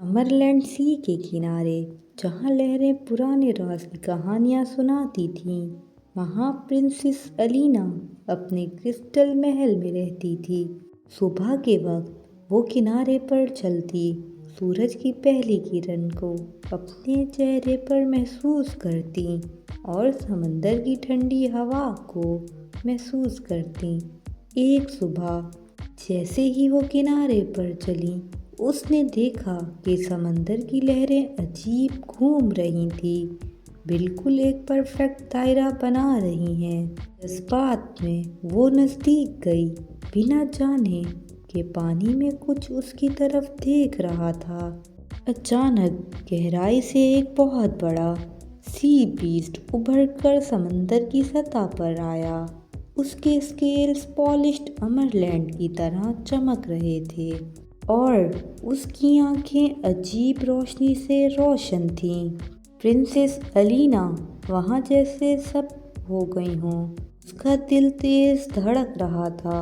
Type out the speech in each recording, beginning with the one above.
امرلینڈ سی کے کنارے جہاں لہریں پرانے راز کی کہانیاں سناتی تھیں، وہاں پرنسس الینا اپنے کرسٹل محل میں رہتی تھی۔ صبح کے وقت وہ کنارے پر چلتی، سورج کی پہلی کرن کو اپنے چہرے پر محسوس کرتی اور سمندر کی ٹھنڈی ہوا کو محسوس کرتی۔ ایک صبح جیسے ہی وہ کنارے پر چلیں، اس نے دیکھا کہ سمندر کی لہریں عجیب گھوم رہی تھیں، بالکل ایک پرفیکٹ دائرہ بنا رہی ہیں۔ جذبات میں وہ نزدیک گئی، بنا جانے کہ پانی میں کچھ اس کی طرف دیکھ رہا تھا۔ اچانک گہرائی سے ایک بہت بڑا سی بیسٹ ابھر کر سمندر کی سطح پر آیا۔ اس کے اسکیلز پالشڈ امرلینڈ کی طرح چمک رہے تھے اور اس کی آنکھیں عجیب روشنی سے روشن تھیں۔ پرنسس الینا وہاں جیسے سب ہو گئی ہوں۔ اس کا دل تیز دھڑک رہا تھا۔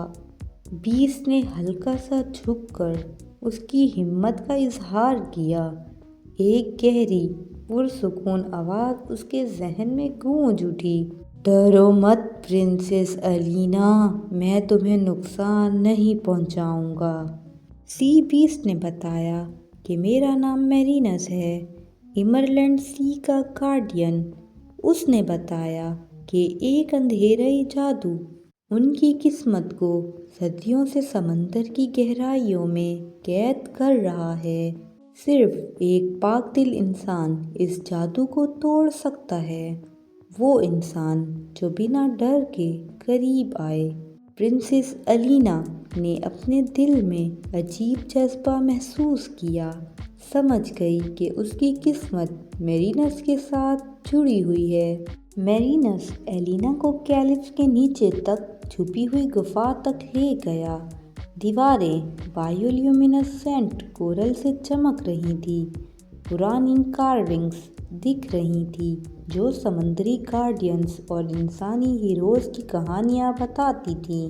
بیسٹ نے ہلکا سا جھک کر اس کی ہمت کا اظہار کیا۔ ایک گہری پرسکون آواز اس کے ذہن میں گونج اٹھی، ڈرو مت پرنسس الینا، میں تمہیں نقصان نہیں پہنچاؤں گا۔ سی بیسٹ نے بتایا کہ میرا نام میرینس ہے، امرلینڈ سی کا گارڈین۔ اس نے بتایا کہ ایک اندھیرائی جادو ان کی قسمت کو صدیوں سے سمندر کی گہرائیوں میں قید کر رہا ہے۔ صرف ایک پاک دل انسان اس جادو کو توڑ سکتا ہے، وہ انسان جو بنا ڈر کے قریب آئے۔ پرنسس الینا نے اپنے دل میں عجیب جذبہ محسوس کیا، سمجھ گئی کہ اس کی قسمت میرینس کے ساتھ جڑی ہوئی ہے۔ میرینس الینا کو کیلپس کے نیچے تک چھپی ہوئی غفا تک لے گیا۔ دیواریں بایولومینسنٹ کورل سے چمک رہی تھیں، پرانی کارونگز دکھ رہی تھیں جو سمندری گارڈینز اور انسانی ہیروز کی کہانیاں بتاتی تھیں۔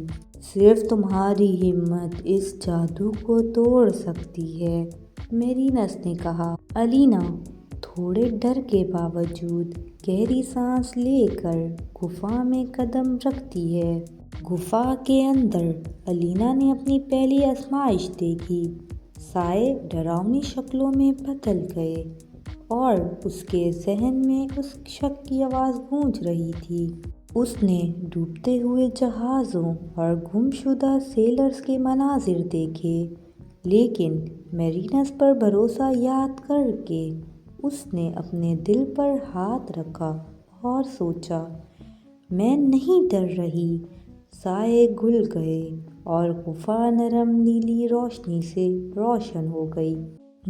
صرف تمہاری ہمت اس جادو کو توڑ سکتی ہے، میرینس نے کہا۔ الینا تھوڑے ڈر کے باوجود گہری سانس لے کر غفا میں قدم رکھتی ہے۔ غفا کے اندر الینا نے اپنی پہلی آزمائش دیکھی۔ سائے ڈراؤنی شکلوں میں بدل گئے اور اس کے ذہن میں اس شک کی آواز گونج رہی تھی۔ اس نے ڈوبتے ہوئے جہازوں اور گم شدہ سیلرز کے مناظر دیکھے، لیکن میرینس پر بھروسہ یاد کر کے اس نے اپنے دل پر ہاتھ رکھا اور سوچا، میں نہیں ڈر رہی۔ سائے گھل گئے اور غفا نرم نیلی روشنی سے روشن ہو گئی۔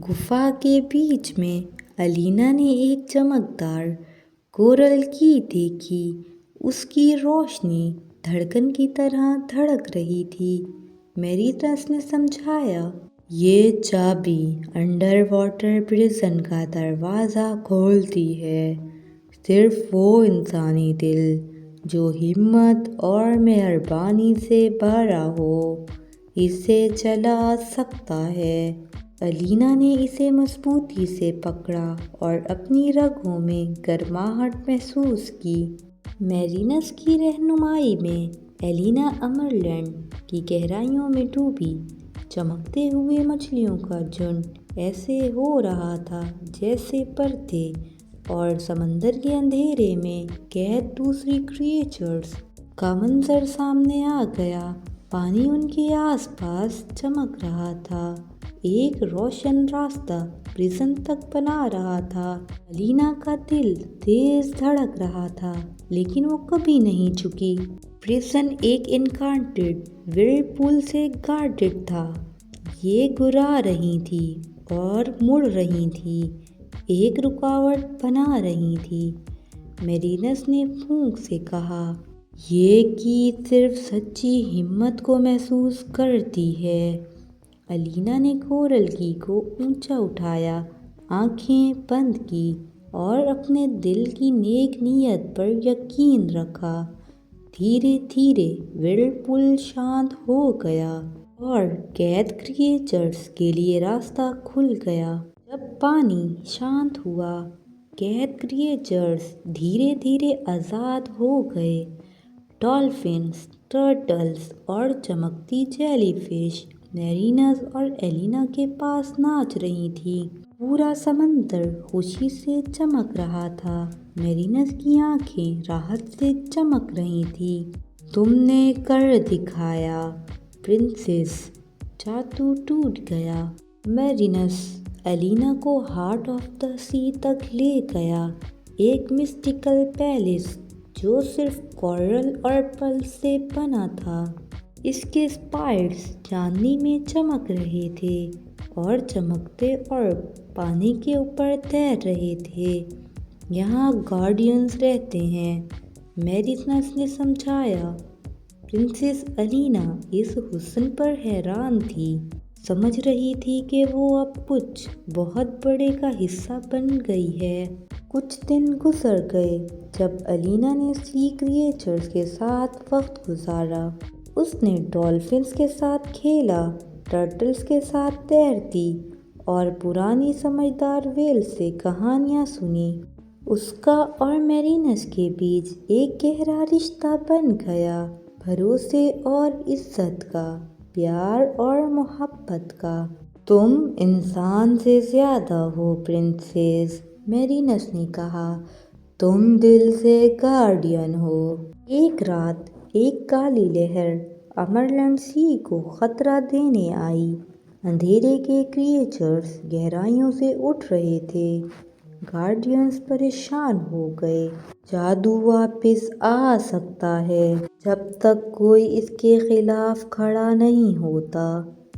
غفا کے بیچ میں الینا نے ایک چمکدار کورل کی دیکھی، اس کی روشنی دھڑکن کی طرح دھڑک رہی تھی۔ میرینس نے سمجھایا، یہ چابی انڈر واٹر پرزن کا دروازہ کھولتی ہے۔ صرف وہ انسانی دل جو ہمت اور مہربانی سے بھرا ہو اسے چلا سکتا ہے۔ الینا نے اسے مضبوطی سے پکڑا اور اپنی رگوں میں گرماہٹ محسوس کی۔ میرینس کی رہنمائی میں الینا امرلینڈ کی گہرائیوں میں ڈوبی۔ چمکتے ہوئے مچھلیوں کا جھنڈ ایسے ہو رہا تھا جیسے پرندے، اور سمندر کے اندھیرے میں قید دوسری کریچرز کا منظر سامنے آ گیا۔ پانی ان کے آس پاس چمک رہا تھا، ایک روشن راستہ پرزن تک بنا رہا تھا۔ الینا کا دل تیز دھڑک رہا تھا، لیکن وہ کبھی نہیں جھکی۔ پرزن ایک انکانٹڈ وھرلپول سے گارڈڈ تھا۔ یہ گھرا رہی تھی اور مڑ رہی تھی، ایک رکاوٹ بنا رہی تھی۔ میرینس نے پھونک سے کہا، یہ گیت صرف سچی ہمت کو محسوس کرتی ہے۔ الینا نے کورل کی کو اونچا اٹھایا، آنکھیں بند کی اور اپنے دل کی نیک نیت پر یقین رکھا۔ دھیرے دھیرے وھرلپول شانت ہو گیا اور قید کریچرز کے لیے راستہ کھل گیا۔ جب پانی شانت ہوا، قید کریچرز دھیرے دھیرے آزاد ہو گئے۔ ڈالفنز، ٹرٹلز اور چمکتی جیلی فش میرینس اور ایلینا کے پاس ناچ رہی تھیں۔ پورا سمندر خوشی سے چمک رہا تھا۔ میرینس کی آنکھیں راحت سے چمک رہی تھیں۔ تم نے کر دکھایا پرنسس، جادو ٹوٹ گیا۔ میرینس ایلینا کو ہارٹ آف دا سی تک لے گیا، ایک مسٹیکل پیلس جو صرف کورل اور پرل سے بنا تھا۔ اس کے اسپائرز چاندنی میں چمک رہے تھے اور چمکتے اور پانی کے اوپر تیر رہے تھے۔ یہاں گارڈینز رہتے ہیں، میرینس نے سمجھایا۔ پرنسس ایلینا اس حسن پر حیران تھی، سمجھ رہی تھی کہ وہ اب کچھ بہت بڑے کا حصہ بن گئی ہے۔ کچھ دن گزر گئے جب ایلینا نے سی کریچرز کے ساتھ وقت گزارا۔ اس نے ڈالفنز کے ساتھ کھیلا، ٹرٹلز کے ساتھ تیرتی اور پرانی سمجھدار ویل سے کہانیاں سنی۔ اس کا اور میرینس کے بیچ ایک گہرا رشتہ بن گیا، بھروسے اور عزت کا، پیار اور محبت کا۔ تم انسان سے زیادہ ہو پرنسس، میرینس نے کہا، تم دل سے گارڈین ہو۔ ایک رات ایک کالی لہر امرلینڈ سی کو خطرہ دینے آئی۔ اندھیرے کے کریچرز گہرائیوں سے اٹھ رہے تھے۔ گارڈینز پریشان ہو گئے۔ جادو واپس آ سکتا ہے جب تک کوئی اس کے خلاف کھڑا نہیں ہوتا،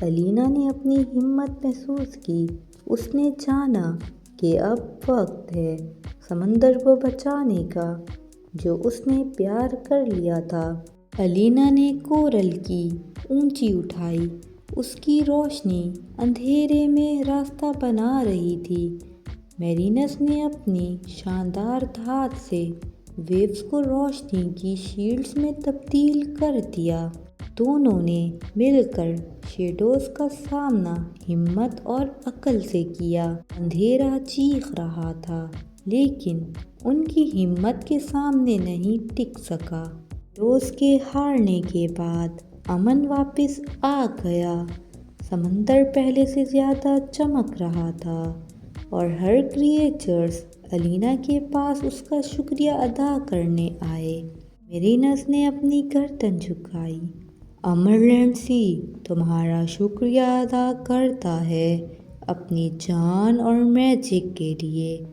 ایلینا نے اپنی ہمت محسوس کی۔ اس نے جانا کہ اب وقت ہے سمندر کو بچانے کا جو اس نے پیار کر لیا تھا۔ ایلینا نے کورل کی اونچی اٹھائی، اس کی روشنی اندھیرے میں راستہ بنا رہی تھی۔ میرینس نے اپنی شاندار دھات سے ویوز کو روشنی کی شیلڈز میں تبدیل کر دیا۔ دونوں نے مل کر شیڈوز کا سامنا ہمت اور عقل سے کیا۔ اندھیرا چیخ رہا تھا لیکن ان کی ہمت کے سامنے نہیں ٹک سکا۔ شیڈوز کے ہارنے کے بعد امن واپس آ گیا۔ سمندر پہلے سے زیادہ چمک رہا تھا اور ہر کریچرز ایلینا کے پاس اس کا شکریہ ادا کرنے آئے۔ میرینس نے اپنی گردن جھکائی۔ امرلینڈ سی تمہارا شکریہ ادا کرتا ہے اپنی جان اور میجک کے لیے۔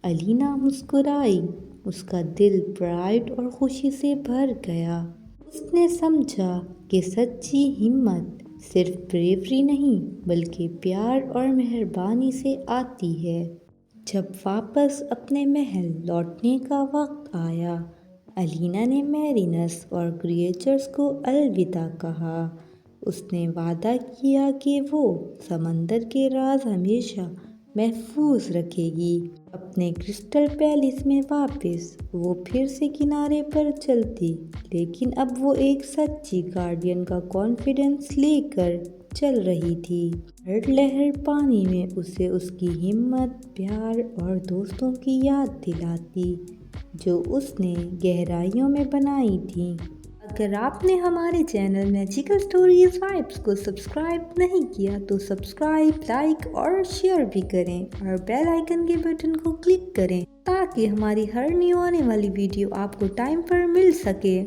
ایلینا مسکرائی، اس کا دل پرائڈ اور خوشی سے بھر گیا۔ اس نے سمجھا کہ سچی ہمت صرف بریوری نہیں بلکہ پیار اور مہربانی سے آتی ہے۔ جب واپس اپنے محل لوٹنے کا وقت آیا، ایلینا نے میرینس اور کریچرز کو الوداع کہا۔ اس نے وعدہ کیا کہ وہ سمندر کے راز ہمیشہ محفوظ رکھے گی۔ اپنے کرسٹل پیلس میں واپس وہ پھر سے کنارے پر چلتی، لیکن اب وہ ایک سچی گارڈین کا کانفیڈنس لے کر چل رہی تھی۔ ہر لہر پانی میں اسے اس کی ہمت، پیار اور دوستوں کی یاد دلاتی جو اس نے گہرائیوں میں بنائی تھیں۔ اگر آپ نے ہمارے چینل میجیکل اسٹوریز وائبس کو سبسکرائب نہیں کیا تو سبسکرائب، لائک اور شیئر بھی کریں اور بیل آئیکن کے بٹن کو کلک کریں تاکہ ہماری ہر نیو آنے والی ویڈیو آپ کو ٹائم پر مل سکے۔